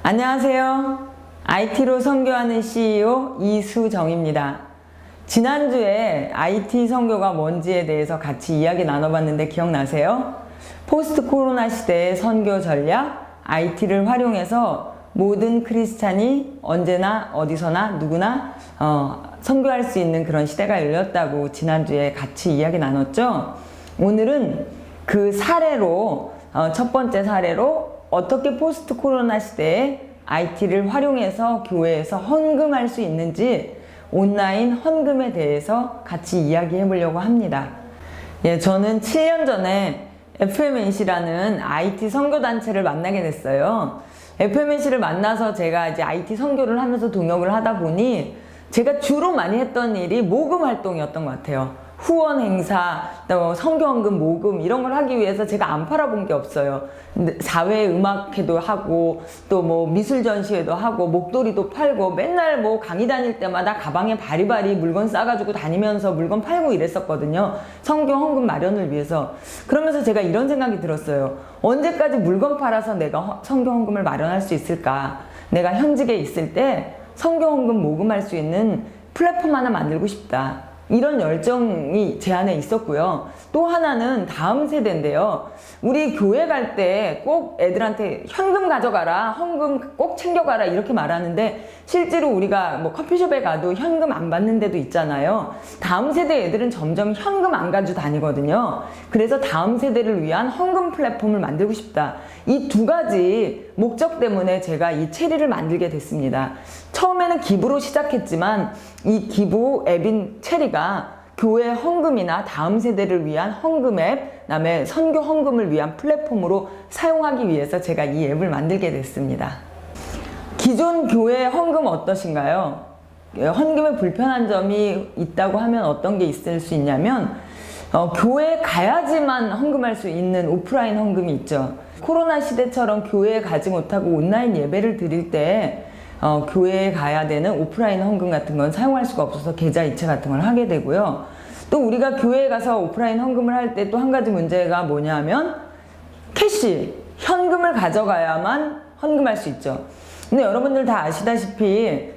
안녕하세요. IT로 선교하는 CEO 이수정입니다. 지난주에 IT 선교가 뭔지에 대해서 같이 이야기 나눠봤는데 기억나세요? 포스트 코로나 시대의 선교 전략, IT를 활용해서 모든 크리스찬이 언제나 어디서나 누구나 선교할 수 있는 그런 시대가 열렸다고 지난주에 같이 이야기 나눴죠. 오늘은 그 사례로 첫 번째 사례로 어떻게 포스트 코로나 시대에 IT를 활용해서 교회에서 헌금할 수 있는지 온라인 헌금에 대해서 같이 이야기해 보려고 합니다. 저는 7년 전에 FMNC라는 IT 선교단체를 만나게 됐어요. FMNC를 만나서 제가 이제 IT 선교를 하면서 동역을 하다 보니 제가 주로 많이 했던 일이 모금 활동이었던 것 같아요. 후원 행사, 또 선교헌금 모금 이런 걸 하기 위해서 제가 안 팔아본 게 없어요. 사회 음악회도 하고 또 뭐 미술 전시회도 하고 목도리도 팔고 맨날 뭐 강의 다닐 때마다 가방에 바리바리 물건 싸가지고 다니면서 물건 팔고 이랬었거든요. 선교 헌금 마련을 위해서. 그러면서 제가 이런 생각이 들었어요. 언제까지 물건 팔아서 내가 선교 헌금을 마련할 수 있을까? 내가 현직에 있을 때 선교 헌금 모금할 수 있는 플랫폼 하나 만들고 싶다. 이런 열정이 제 안에 있었고요. 또 하나는 다음 세대인데요. 우리 교회 갈 때 꼭 애들한테 현금 가져가라, 헌금 꼭 챙겨가라 이렇게 말하는데 실제로 우리가 뭐 커피숍에 가도 현금 안 받는 데도 있잖아요. 다음 세대 애들은 점점 현금 안 가지고 다니거든요. 그래서 다음 세대를 위한 헌금 플랫폼을 만들고 싶다. 이 두 가지 목적 때문에 제가 이 체리를 만들게 됐습니다. 처음에는 기부로 시작했지만 이 기부 앱인 체리가 교회 헌금이나 다음 세대를 위한 헌금 앱, 그다음에 선교 헌금을 위한 플랫폼으로 사용하기 위해서 제가 이 앱을 만들게 됐습니다. 기존 교회 헌금 어떠신가요? 헌금에 불편한 점이 있다고 하면 어떤 게 있을 수 있냐면 교회에 가야지만 헌금할 수 있는 오프라인 헌금이 있죠. 코로나 시대처럼 교회에 가지 못하고 온라인 예배를 드릴 때 교회에 가야 되는 오프라인 헌금 같은 건 사용할 수가 없어서 계좌 이체 같은 걸 하게 되고요. 또 우리가 교회에 가서 오프라인 헌금을 할 때 또 한 가지 문제가 뭐냐면 캐시, 현금을 가져가야만 헌금할 수 있죠. 근데 여러분들 다 아시다시피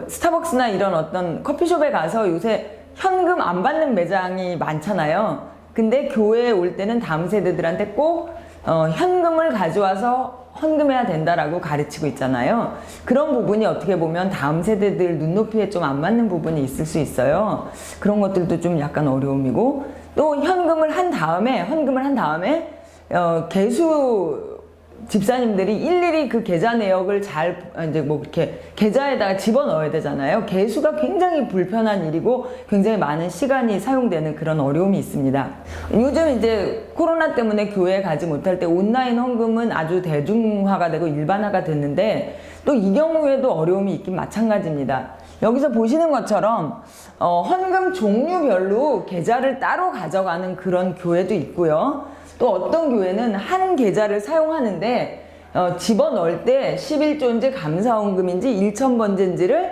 스타벅스나 이런 어떤 커피숍에 가서 요새 현금 안 받는 매장이 많잖아요. 근데 교회에 올 때는 다음 세대들한테 꼭 현금을 가져와서 헌금해야 된다라고 가르치고 있잖아요. 그런 부분이 어떻게 보면 다음 세대들 눈높이에 좀 안 맞는 부분이 있을 수 있어요. 그런 것들도 좀 약간 어려움이고, 또 헌금을 한 다음에 개수 집사님들이 일일이 그 계좌 내역을 잘 이제 뭐 이렇게 계좌에다가 집어넣어야 되잖아요. 개수가 굉장히 불편한 일이고 굉장히 많은 시간이 사용되는 그런 어려움이 있습니다. 요즘 이제 코로나 때문에 교회에 가지 못할 때 온라인 헌금은 아주 대중화가 되고 일반화가 됐는데 또 이 경우에도 어려움이 있긴 마찬가지입니다. 여기서 보시는 것처럼 헌금 종류별로 계좌를 따로 가져가는 그런 교회도 있고요. 또 어떤 교회는 한 계좌를 사용하는데 집어넣을 때 11조인지 감사헌금인지 1,000번째인지를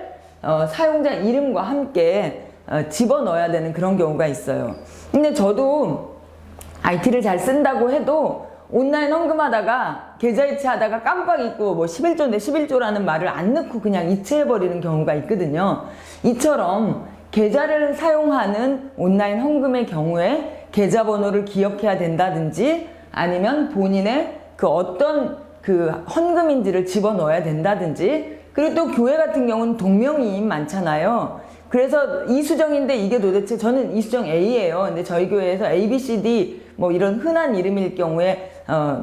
사용자 이름과 함께 집어넣어야 되는 그런 경우가 있어요. 근데 저도 IT를 잘 쓴다고 해도 온라인 헌금하다가 계좌 이체하다가 깜빡 잊고 뭐 11조인데 11조라는 말을 안 넣고 그냥 이체해버리는 경우가 있거든요. 이처럼 계좌를 사용하는 온라인 헌금의 경우에 계좌번호를 기억해야 된다든지 아니면 본인의 그 어떤 그 헌금인지를 집어넣어야 된다든지, 그리고 또 교회 같은 경우는 동명이인 많잖아요. 그래서 이수정인데 이게 도대체 저는 이수정 A예요. 근데 저희 교회에서 A, B, C, D 뭐 이런 흔한 이름일 경우에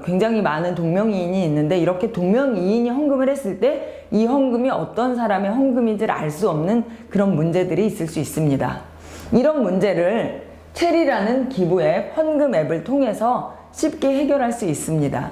굉장히 많은 동명이인이 있는데 이렇게 동명이인이 헌금을 했을 때 이 헌금이 어떤 사람의 헌금인지를 알 수 없는 그런 문제들이 있을 수 있습니다. 이런 문제를 체리라는 기부 앱, 헌금 앱을 통해서 쉽게 해결할 수 있습니다.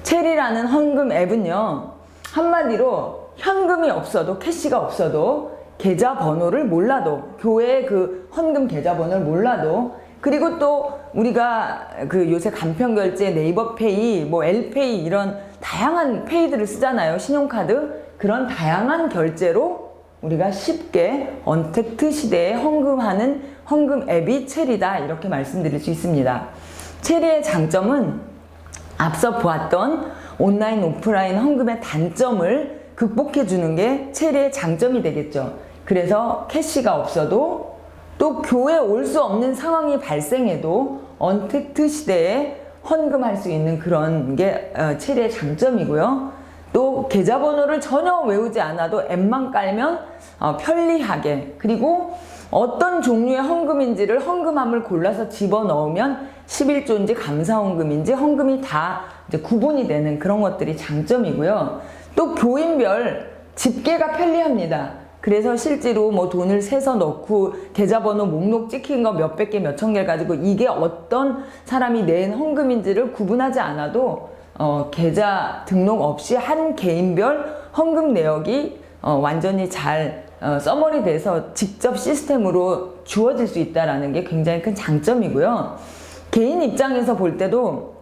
체리라는 헌금 앱은요, 한마디로 현금이 없어도, 캐시가 없어도, 계좌 번호를 몰라도, 교회의 그 헌금 계좌 번호를 몰라도, 그리고 또 우리가 그 요새 간편결제, 네이버페이, 뭐 엘페이 이런 다양한 페이들을 쓰잖아요. 신용카드. 그런 다양한 결제로 우리가 쉽게 언택트 시대에 헌금하는 헌금 앱이 체리다, 이렇게 말씀드릴 수 있습니다. 체리의 장점은 앞서 보았던 온라인, 오프라인 헌금의 단점을 극복해 주는 게 체리의 장점이 되겠죠. 그래서 캐시가 없어도 또 교회에 올 수 없는 상황이 발생해도 언택트 시대에 헌금할 수 있는 그런 게 체리의 장점이고요. 또 계좌번호를 전혀 외우지 않아도 앱만 깔면 편리하게, 그리고 어떤 종류의 헌금인지를 헌금함을 골라서 집어넣으면 11조인지 감사헌금인지 헌금이 다 이제 구분이 되는 그런 것들이 장점이고요. 또 교인별 집계가 편리합니다. 그래서 실제로 뭐 돈을 세서 넣고 계좌번호 목록 찍힌 거 몇백 개, 몇천 개를 가지고 이게 어떤 사람이 낸 헌금인지를 구분하지 않아도 계좌 등록 없이 한 개인별 헌금 내역이 완전히 잘 써머리 돼서 직접 시스템으로 주어질 수 있다는 게 굉장히 큰 장점이고요. 개인 입장에서 볼 때도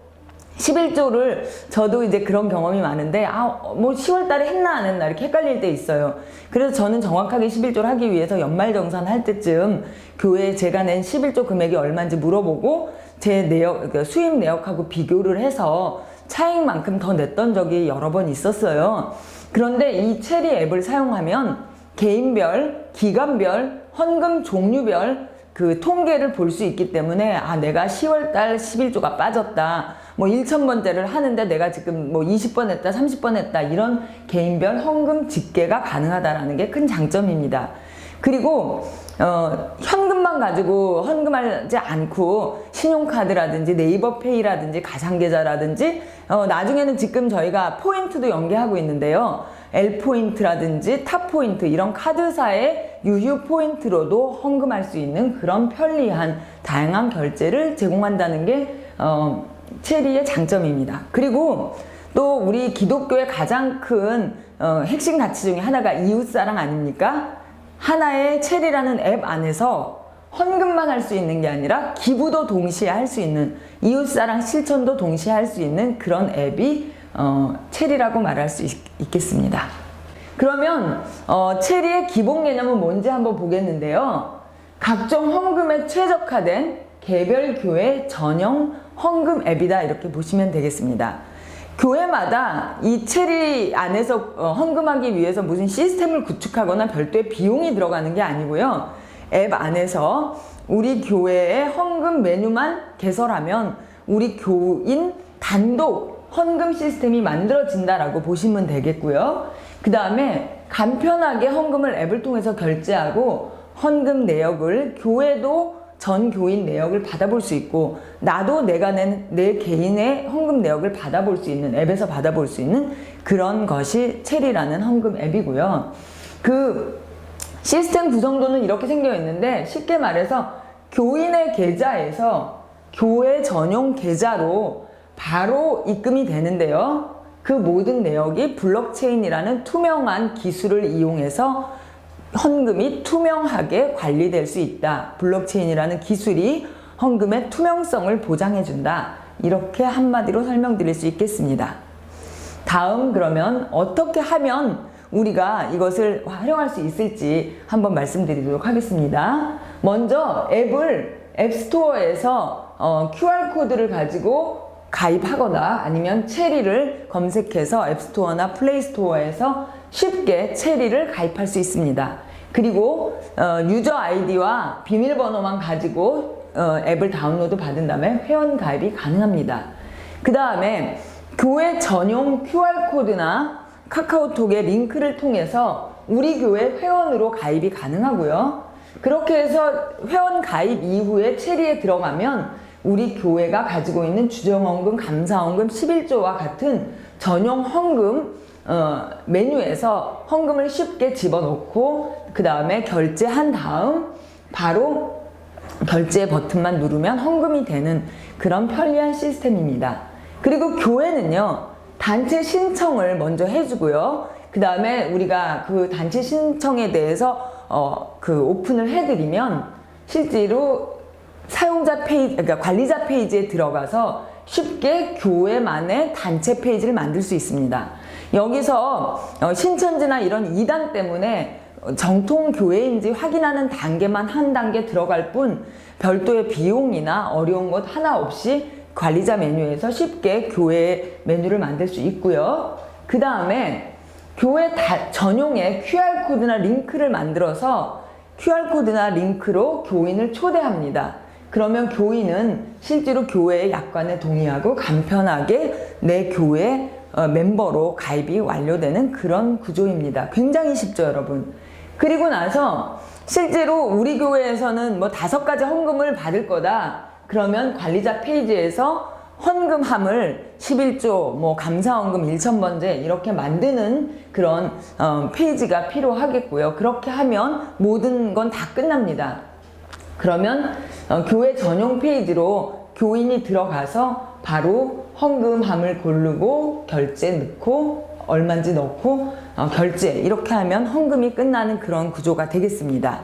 11조를 저도 이제 그런 경험이 많은데 뭐 10월 달에 했나 안 했나 이렇게 헷갈릴 때 있어요. 그래서 저는 정확하게 11조를 하기 위해서 연말정산 할 때쯤 교회에 제가 낸 11조 금액이 얼마인지 물어보고 제 내역, 그러니까 수입 내역하고 비교를 해서 차익만큼 더 냈던 적이 여러 번 있었어요. 그런데 이 체리 앱을 사용하면 개인별, 기간별, 헌금 종류별 그 통계를 볼 수 있기 때문에 내가 10월달 11조가 빠졌다, 뭐 1,000번째를 하는데 내가 지금 뭐 20번 했다, 30번 했다, 이런 개인별 헌금 집계가 가능하다는 게 큰 장점입니다. 그리고 현금만 가지고 헌금하지 않고 신용카드라든지 네이버페이라든지 가상계좌라든지 나중에는 지금 저희가 포인트도 연계하고 있는데요. L포인트라든지 탑포인트 이런 카드사의 유휴 포인트로도 헌금할 수 있는 그런 편리한 다양한 결제를 제공한다는 게 체리의 장점입니다. 그리고 또 우리 기독교의 가장 큰 핵심 가치 중에 하나가 이웃사랑 아닙니까? 하나의 체리라는 앱 안에서 헌금만 할 수 있는 게 아니라 기부도 동시에 할 수 있는, 이웃사랑 실천도 동시에 할 수 있는 그런 앱이 체리라고 말할 수 있겠습니다. 그러면 체리의 기본 개념은 뭔지 한번 보겠는데요. 각종 헌금에 최적화된 개별 교회 전용 헌금 앱이다, 이렇게 보시면 되겠습니다. 교회마다 이 체리 안에서 헌금하기 위해서 무슨 시스템을 구축하거나 별도의 비용이 들어가는 게 아니고요. 앱 안에서 우리 교회의 헌금 메뉴만 개설하면 우리 교인 단독 헌금 시스템이 만들어진다라고 보시면 되겠고요. 그 다음에 간편하게 헌금을 앱을 통해서 결제하고 헌금 내역을 교회도 전 교인 내역을 받아볼 수 있고, 나도 내가 낸 내 개인의 헌금 내역을 받아볼 수 있는, 앱에서 받아볼 수 있는 그런 것이 체리라는 헌금 앱이고요. 그 시스템 구성도는 이렇게 생겨 있는데, 쉽게 말해서 교인의 계좌에서 교회 전용 계좌로 바로 입금이 되는데요. 그 모든 내역이 블록체인이라는 투명한 기술을 이용해서 헌금이 투명하게 관리될 수 있다. 블록체인이라는 기술이 헌금의 투명성을 보장해준다. 이렇게 한마디로 설명드릴 수 있겠습니다. 다음, 그러면 어떻게 하면 우리가 이것을 활용할 수 있을지 한번 말씀드리도록 하겠습니다. 먼저 앱을 앱스토어에서 QR코드를 가지고 가입하거나 아니면 체리를 검색해서 앱스토어나 플레이스토어에서 쉽게 체리를 가입할 수 있습니다. 그리고 유저 아이디와 비밀번호만 가지고 앱을 다운로드 받은 다음에 회원 가입이 가능합니다. 그 다음에 교회 전용 QR코드나 카카오톡의 링크를 통해서 우리 교회 회원으로 가입이 가능하고요. 그렇게 해서 회원 가입 이후에 체리에 들어가면 우리 교회가 가지고 있는 주정헌금, 감사헌금, 11조와 같은 전용 헌금 메뉴에서 헌금을 쉽게 집어넣고 그 다음에 결제한 다음 바로 결제 버튼만 누르면 헌금이 되는 그런 편리한 시스템입니다. 그리고 교회는요, 단체 신청을 먼저 해주고요. 그 다음에 우리가 그 단체 신청에 대해서 오픈을 해드리면 실제로 사용자 페이지, 그러니까 관리자 페이지에 들어가서 쉽게 교회만의 단체 페이지를 만들 수 있습니다. 여기서 신천지나 이런 이단 때문에 정통 교회인지 확인하는 단계만 한 단계 들어갈 뿐 별도의 비용이나 어려운 것 하나 없이 관리자 메뉴에서 쉽게 교회 메뉴를 만들 수 있고요. 그 다음에 교회 전용의 QR코드나 링크를 만들어서 QR코드나 링크로 교인을 초대합니다. 그러면 교인은 실제로 교회의 약관에 동의하고 간편하게 내 교회 멤버로 가입이 완료되는 그런 구조입니다. 굉장히 쉽죠, 여러분. 그리고 나서 실제로 우리 교회에서는 뭐 5가지 헌금을 받을 거다. 그러면 관리자 페이지에서 헌금함을 11조, 뭐 감사헌금 1,000번째 이렇게 만드는 그런 페이지가 필요하겠고요. 그렇게 하면 모든 건 다 끝납니다. 그러면 교회 전용 페이지로 교인이 들어가서 바로 헌금함을 고르고 결제 넣고 얼마인지 넣고 결제 이렇게 하면 헌금이 끝나는 그런 구조가 되겠습니다.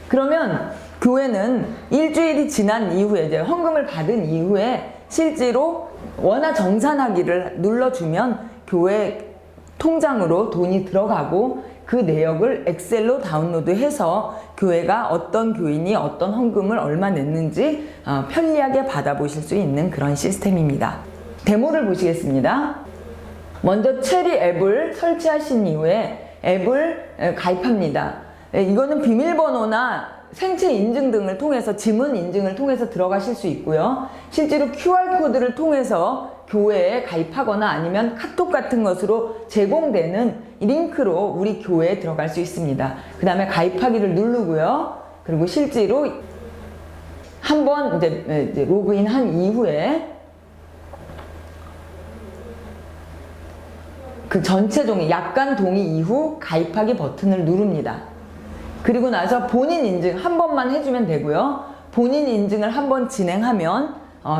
그러면 교회는 일주일이 지난 이후에 이제 헌금을 받은 이후에 실제로 원화 정산하기를 눌러주면 교회 통장으로 돈이 들어가고 그 내역을 엑셀로 다운로드해서 교회가 어떤 교인이 어떤 헌금을 얼마 냈는지 편리하게 받아보실 수 있는 그런 시스템입니다. 데모를 보시겠습니다. 먼저 체리 앱을 설치하신 이후에 앱을 가입합니다. 이거는 비밀번호나 생체 인증 등을 통해서 지문 인증을 통해서 들어가실 수 있고요. 실제로 QR코드를 통해서 교회에 가입하거나 아니면 카톡 같은 것으로 제공되는 링크로 우리 교회에 들어갈 수 있습니다. 그 다음에 가입하기를 누르고요. 그리고 실제로 한번 이제 로그인 한 이후에 그 전체 동의, 약관 동의 이후 가입하기 버튼을 누릅니다. 그리고 나서 본인 인증 한 번만 해주면 되고요. 본인 인증을 한번 진행하면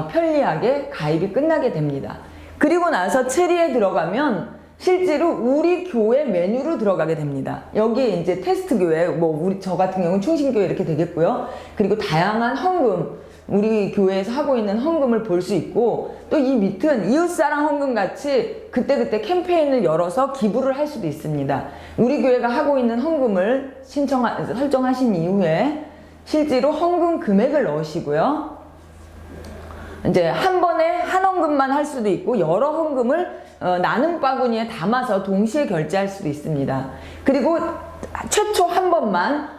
편리하게 가입이 끝나게 됩니다. 그리고 나서 체리에 들어가면 실제로 우리 교회 메뉴로 들어가게 됩니다. 여기에 이제 테스트 교회, 뭐 저 같은 경우는 충신교회 이렇게 되겠고요. 그리고 다양한 헌금, 우리 교회에서 하고 있는 헌금을 볼 수 있고 또 이 밑은 이웃사랑 헌금 같이 그때그때 캠페인을 열어서 기부를 할 수도 있습니다. 우리 교회가 하고 있는 헌금을 설정하신 이후에 실제로 헌금 금액을 넣으시고요. 이제 한 번에 한 헌금만 할 수도 있고 여러 헌금을 나눔 바구니에 담아서 동시에 결제할 수도 있습니다. 그리고 최초 한 번만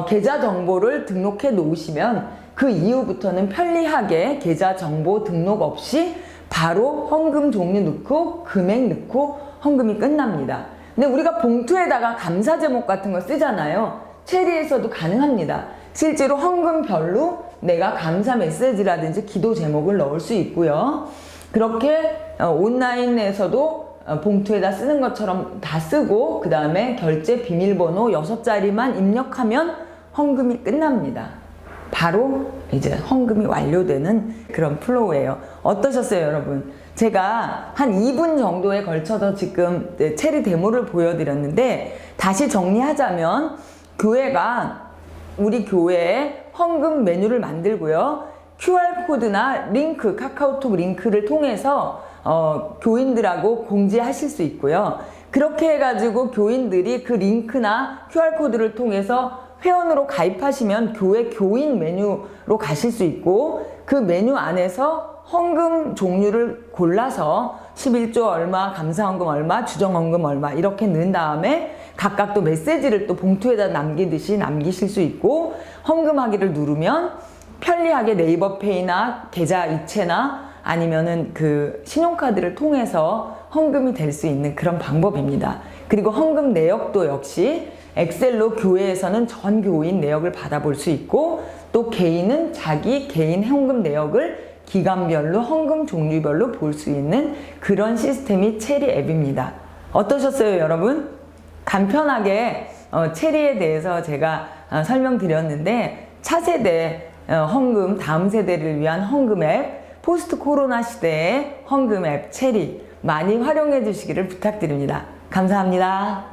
계좌 정보를 등록해 놓으시면 그 이후부터는 편리하게 계좌 정보 등록 없이 바로 헌금 종류 넣고 금액 넣고 헌금이 끝납니다. 근데 우리가 봉투에다가 감사 제목 같은 거 쓰잖아요. 체리에서도 가능합니다. 실제로 헌금별로 내가 감사 메시지라든지 기도 제목을 넣을 수 있고요. 그렇게 온라인에서도 봉투에다 쓰는 것처럼 다 쓰고 그 다음에 결제 비밀번호 6자리만 입력하면 헌금이 끝납니다. 바로 이제 헌금이 완료되는 그런 플로우예요. 어떠셨어요, 여러분? 제가 한 2분 정도에 걸쳐서 지금 체리 데모를 보여드렸는데 다시 정리하자면 교회가 우리 교회에 헌금 메뉴를 만들고요. QR코드나 링크, 카카오톡 링크를 통해서 교인들하고 공지하실 수 있고요. 그렇게 해가지고 교인들이 그 링크나 QR코드를 통해서 회원으로 가입하시면 교회 교인 메뉴로 가실 수 있고 그 메뉴 안에서 헌금 종류를 골라서 11조 얼마, 감사헌금 얼마, 주정헌금 얼마 이렇게 넣은 다음에 각각 또 메시지를 또 봉투에다 남기듯이 남기실 수 있고 헌금하기를 누르면 편리하게 네이버페이나 계좌 이체나 아니면은 그 신용카드를 통해서 헌금이 될 수 있는 그런 방법입니다. 그리고 헌금 내역도 역시 엑셀로 교회에서는 전 교인 내역을 받아볼 수 있고 또 개인은 자기 개인 헌금 내역을 기간별로 헌금 종류별로 볼 수 있는 그런 시스템이 체리 앱입니다. 어떠셨어요, 여러분? 간편하게 체리에 대해서 제가 설명드렸는데 차세대 헌금, 다음 세대를 위한 헌금 앱, 포스트 코로나 시대의 헌금 앱 체리 많이 활용해 주시기를 부탁드립니다. 감사합니다.